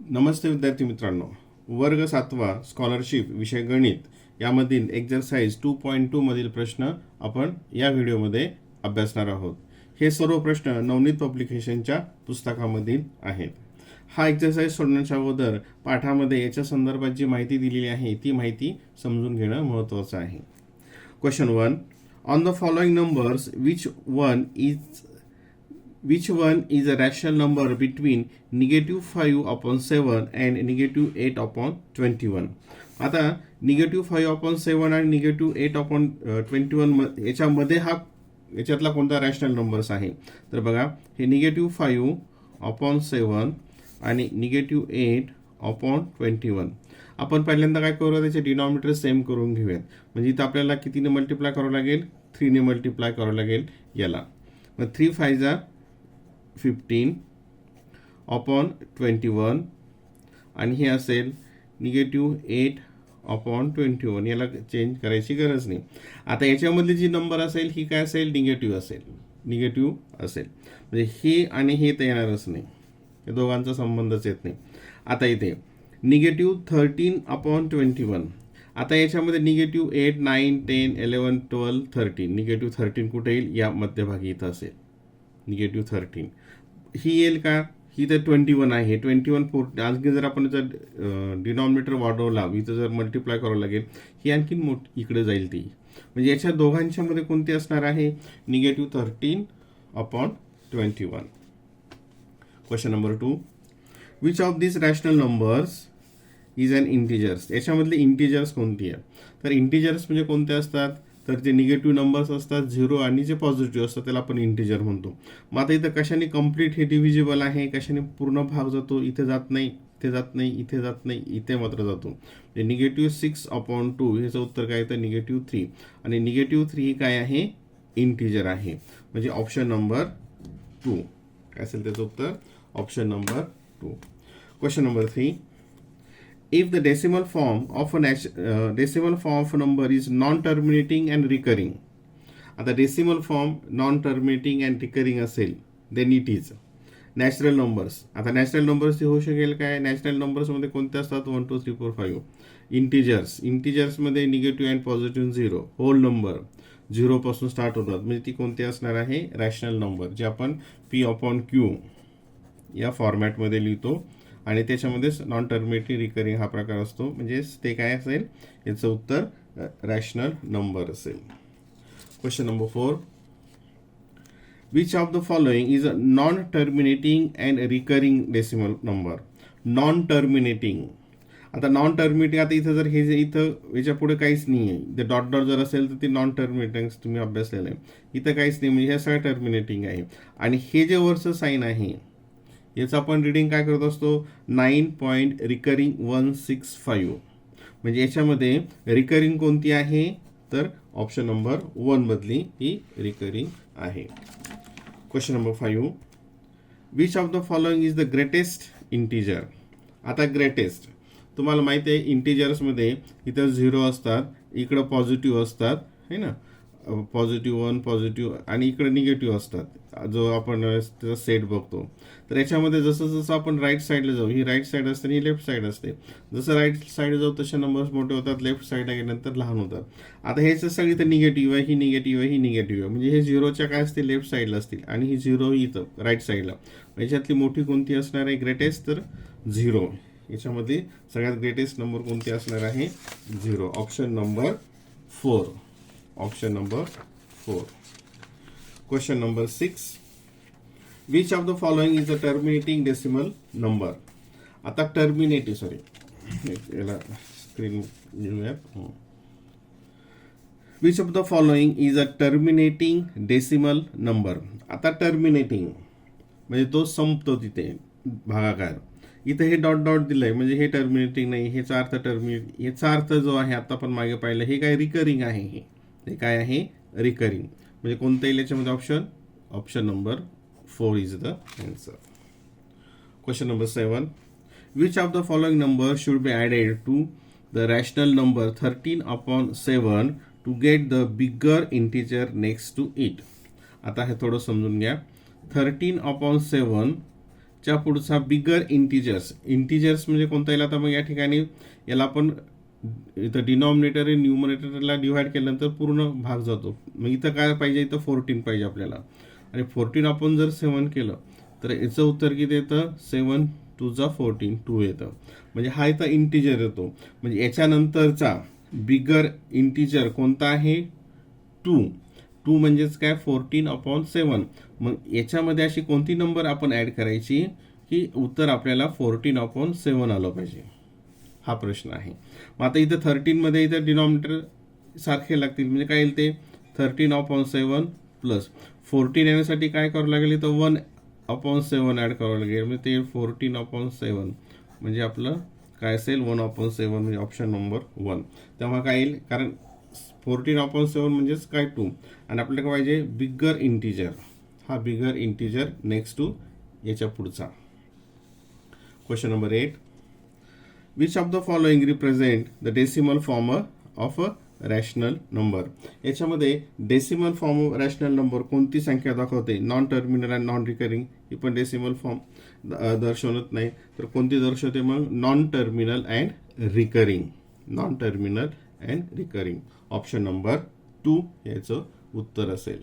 नमस्ते विद्यार्थी मित्रांनो, वर्ग 7वा स्कॉलरशिप विषय गणित यामधील एक्झरसाइज 2.2 मधील प्रश्न आपण या व्हिडिओमध्ये अभ्यासणार आहोत. हे सर्व प्रश्न नवनीत पब्लिकेशनच्या पुस्तकामधील आहेत. हा एक्झरसाइज सोडवण्याच्या अगोदर पाठामध्ये याच्या संदर्भात जी माहिती दिलेली आहे ती माहिती समजून घेणं महत्त्वाचं आहे. Question 1. On the following numbers which one is a rational number between -5/7 and -8/21. आता -5/7 आणि -8/21 याच्यामध्ये याच्यातला कोणता रॅशनल नंबर्स आहे तर बघा, हे -5/7 आणि -8/21. आपण पहिल्यांदा काय करूया, त्याचे डिनॉमिनेटर सेम करून घेऊयात. म्हणजे इथं आपल्याला कितीने मल्टिप्लाय करावं लागेल, 3 ने मल्टिप्लाय करावं लागेल याला. मग 3 5 जा 15/21 आणि हे असेल -8/21. याला चेंज करायची गरज नाही. आता याच्यामधली जी नंबर असेल ही काय असेल, निगेटिव्ह असेल. म्हणजे हे आणि हे तर येणारच नाही, या दोघांचा संबंधच येत नाही. आता इथे -13/21. आता याच्यामध्ये -8, 9, 10, 11, 12, 13. -13 कुठे येईल, या मध्यभागी इथं असेल. -13 ही येईल का, ही तर 21 आहे. 21 आणखी जर आपण डिनॉमिनेटर वाढवला, इथं जर मल्टिप्लाय करावं लागेल, ही आणखी इकडे जाईल ती. म्हणजे याच्या दोघांच्या मध्ये कोणती असणार आहे, -13/21. Question number 2. Which of this rational numbers is an integers. याच्यामधले इंटिजर्स कोणती आहे, तर इंटिजर्स म्हणजे कोणते असतात, तर जे निगेटिव्ह नंबर्स असतात 0 आणि जे पॉझिटिव्ह असतात त्याला आपण इंटिजर म्हणतो. मग आता इथं कशाने कम्प्लीट हे डिव्हिजिबल आहे, कशाने पूर्ण भाग जातो, इथे जात नाही, इथे जात नाही, इथे जात नाही, इथे मात्र जातो. -6/2 ह्याचं उत्तर काय येतं, -3. आणि -3 ही काय आहे, इंटिजर आहे. म्हणजे ऑप्शन नंबर 2 काय असेल त्याचं उत्तर, option number 2. Question number 3. If the decimal form of a number is non-terminating and recurring. आता decimal form non terminating and recurring असेल, then it is natural numbers. आता नॅचरल नंबर्स होऊ शकेल काय, नॅचरल नंबर्समध्ये कोणते असतात, 1 2 3 4 5. इंटिजर्समध्ये negative and positive 0. Whole number 0 पासून स्टार्ट होतात, म्हणजे ती कोणती असणार आहे, रॅशनल नंबर, जे आपण P/Q या फॉर्मॅटमध्ये लिहितो. आणि त्याच्यामध्येच नॉन टर्मिनेटिंग रिकरिंग हा प्रकार असतो. म्हणजे ते काय असेल, याचं उत्तर रॅशनल नंबर असेल. Question number 4. Which of the following is a non terminating and recurring decimal number. Non terminating. आता नॉन टर्मिनेटिंग, आता इथं जर हे जे इथं याच्या पुढे काहीच नाही आहे, ते डॉट डॉट जर असेल तर ते नॉन टर्मिनेटिंग तुम्ही अभ्यासलेलं आहे. इथं काहीच नाही, म्हणजे हे सगळं टर्मिनेटिंग आहे. आणि हे जे वरचं साईन आहे याचं आपण रिडिंग काय करत असतो, 9.165. म्हणजे याच्यामध्ये रिकरिंग कोणती आहे, तर ऑप्शन नंबर 1 मधली ही रिकरिंग आहे. Question number 5. Which of the following is the greatest integer. आता ग्रेटेस्ट तुम्हाला माहिती आहे, इंटिजर्समध्ये इथं 0 असतात, इकडं पॉझिटिव्ह असतात, है ना, +1 पॉझिटिव्ह, आणि इकडे निगेटिव्ह असतात, जो आपण त्याचा सेट बघतो. तर याच्यामध्ये जसं जसं आपण राईट साईडला जाऊ, ही राईट साईड असते आणि ही लेफ्ट साईड असते. जसं राईट साईड जाऊ तसे नंबर्स मोठे होतात, लेफ्ट साईडला गेल्यानंतर लहान होतात. आता हे सगळी तर निगेटिव्ह आहे, ही निगेटिव्ह आहे, ही निगेटिव्ह आहे. म्हणजे हे 0च्या काय असते, लेफ्ट साईडला असतील, आणि ही 0 इथं राईट साईडला. याच्यातली मोठी कोणती असणार आहे, ग्रेटेस्ट, तर 0. याच्यामध्ये सगळ्यात ग्रेटेस्ट नंबर कोणती असणार आहे, 0. Option number 4. Option number 4. Question number 6. Which of the following is a terminating decimal number. आता याला स्क्रीन घेऊयात. Which of the following is a terminating decimal number. आता टर्मिनेटिंग म्हणजे तो संपतो तिथे, भागाकार. इथे हे डॉट डॉट दिलंय, म्हणजे हे टर्मिनेटिंग नाही, ह्याचा अर्थ ह्याचा अर्थ जो आहे आता आपण मागे पाहिलं, हे काय रिकरिंग आहे, हे काय आहे, रिकरिंग. म्हणजे कोणतं येईल याच्यामध्ये option, option number 4 is the answer. Question number 7. Which of the following number should be added to the rational number 13/7 to get the bigger integer next to it. आता हे थोडं समजून घ्या. 13/7 च्या पुढचा बिगर इंटिजर्स म्हणजे कोणता येईल आता मग या ठिकाणी याला आपण इथं डिनॉमिनेटर आणि न्यूमरेटरला डिव्हाइड केल्यानंतर पूर्ण भाग जातो. मग इथं काय पाहिजे, इथं 14 पाहिजे आपल्याला. आणि 14 आपण जर 7 केलं तर याचं उत्तर किती येतं, 7 2 जा 14 2 येतं. म्हणजे हा इथं इंटिजर येतो. म्हणजे याच्यानंतरचा बिगर इंटिजर कोणता आहे, 2 म्हणजेच काय 14/7. मग याच्यामध्ये अशी कोणती नंबर आपण ऍड करायची की उत्तर आपल्याला 14/7 आलं पाहिजे, हा प्रश्न आहे. मग आता इथं 13 मध्ये इथं डिनॉमिनेटर सारखे लागतील. म्हणजे काय येईल ते 13/7 प्लस 14 येण्यासाठी काय करावं लागेल, इथं 1/7 ऍड करावं लागेल. म्हणजे ते 14/7 म्हणजे आपलं काय असेल 1/7 म्हणजे ऑप्शन नंबर 1. तेव्हा काय येईल, कारण 14/7 म्हणजेच काय 2 आणि आपल्याला काय पाहिजे बिगर इंटिजर. हा बिगर इंटिजर नेक्स्ट टू याच्या पुढचा. Question number 8. Which of the following represent the decimal form of a rational number. याच्यामध्ये decimal form of rational number कोणती संख्या दाखवते, non terminal and non recurring. ही पण डेसिमल फॉर्म दर्शवत नाही तर कोणती दर्शवते, मग non terminal and recurring. Non terminal and recurring option number 2 याचं उत्तर असेल.